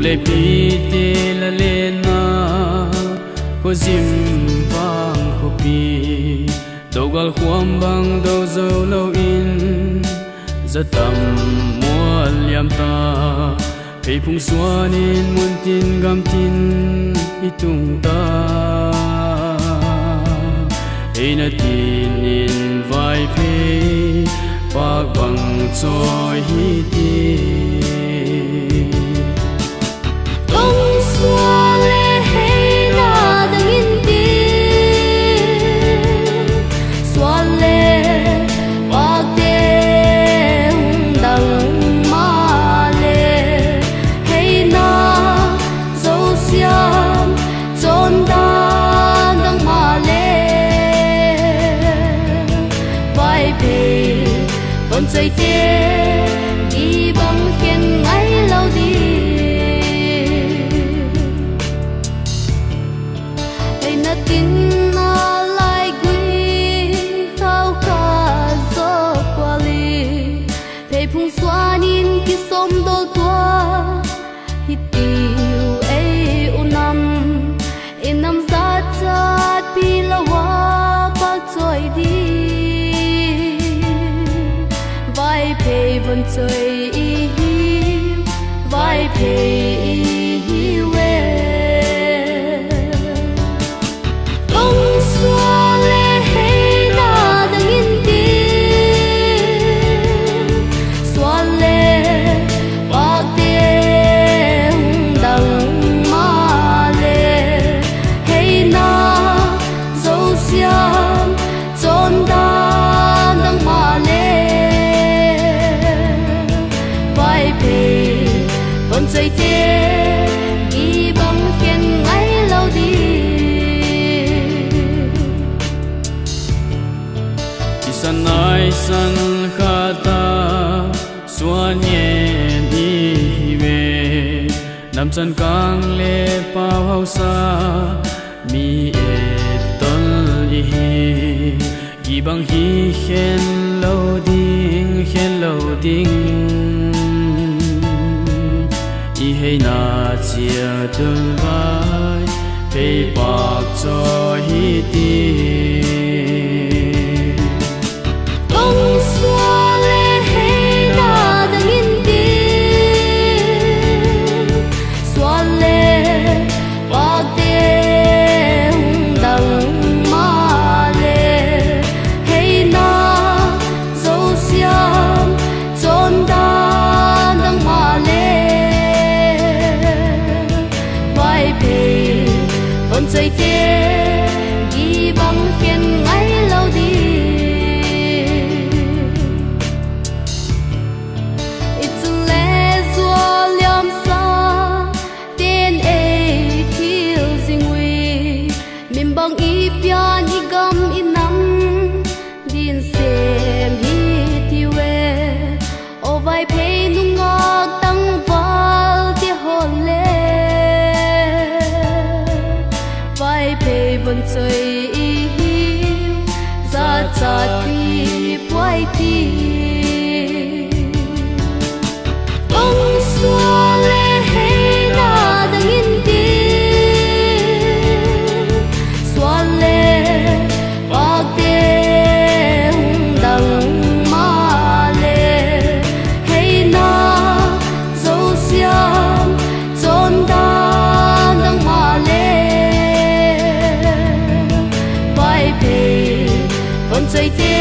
lệ pi tê la lê na khó zim vang khó pi đâu gal khoam bang đâu dâu lâu in za tam mua liam ta hay phung xóa nên muôn tin gam tin itung ta hay na tin in vai pe bạc bằng trôi hi ti đông xóa lệ hay na đừng in tin xóa lệ bạc đêm đằng ma lệ hay na dấu xiêm trốn đan đằng ma lệ vai pe còn chơi tê đi bằng khen ngay lâu đi hay na tin na lại quý khao khát gió qua ly hay phung xóa nín kia sông đô tua hít tiêu ấy u năm in năm giá chát pi la hoa bạc trôi đi vai pe vẫn chơi vai pe đông xóa lệ hay na đừng in tin xóa lệ bạc đêm đằng ma lệ hay na dấu xiêm trốn đan đằng ma lệ vai pe còn chơi tê đi bằng khen ngay lâu đi chỉ san ai san khata xóa nhẹ đi về nam chân cang lệ bao hao sa mi et tol hi bằng hi khen lâu ding i hay na chia đơn vai pe bạc cho hi ti đông xóa lệ hay na đừng in tin xóa lệ bạc đêm đằng ma lệ hay na dấu xiêm trốn đan đằng ma lệ vai pe còn chơi tê đi bằng khen ngay lâu đi ít lẽ dùa liam xa tên ấy thiếu gì nguy mình bằng ý pian ý gam ý nắm điên xem hi tiêu về ô vai pe nung ngọc tăng vào tia hồn lệ vai pe vẫn chơi ra chát đi quay đi đông xóa lệ hay na đừng in tin xóa lệ bạc đêm đằng ma lệ hay na dấu xiêm trốn đan đằng ma lệ vai pe còn chơi tê